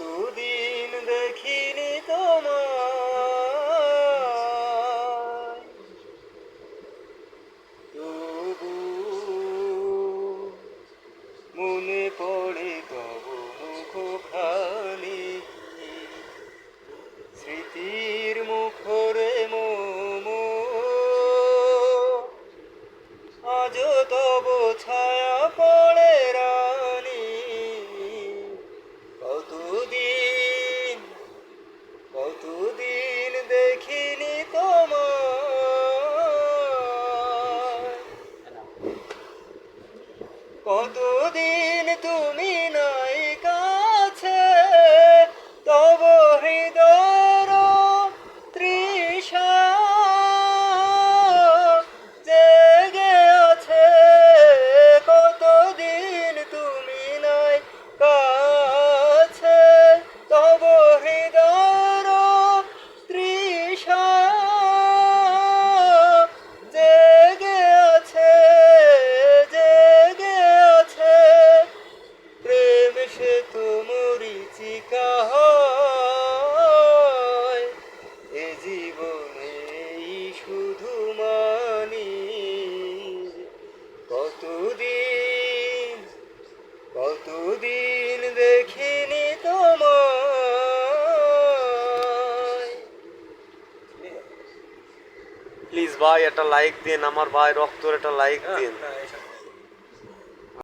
কতদিন দেখিনি তোমায়, তবু মনে পড়ে তব মুখখানি, স্মৃতির মুখরে মোম আজও তব ছায়া পড়ে রানী। কতদিন কতদিন দেখিনি তোমায়, কতদিন তুমি নাই কাছে, তব হৃদয়ের তৃষা জেগে আছে। কতদিন তুমি নাই কাছে, তব হৃদয়ের তৃষা জেগে আছে, জেগে আছে। প্রেম সে তো মরীচিকা হয়, এ জীবনে শুধু মানি। কতদিন কতদিন দেখিনি তোমায়। প্লিজ ভাই একটা লাইক দিন, আমার ভাই রক্তর একটা লাইক দিন।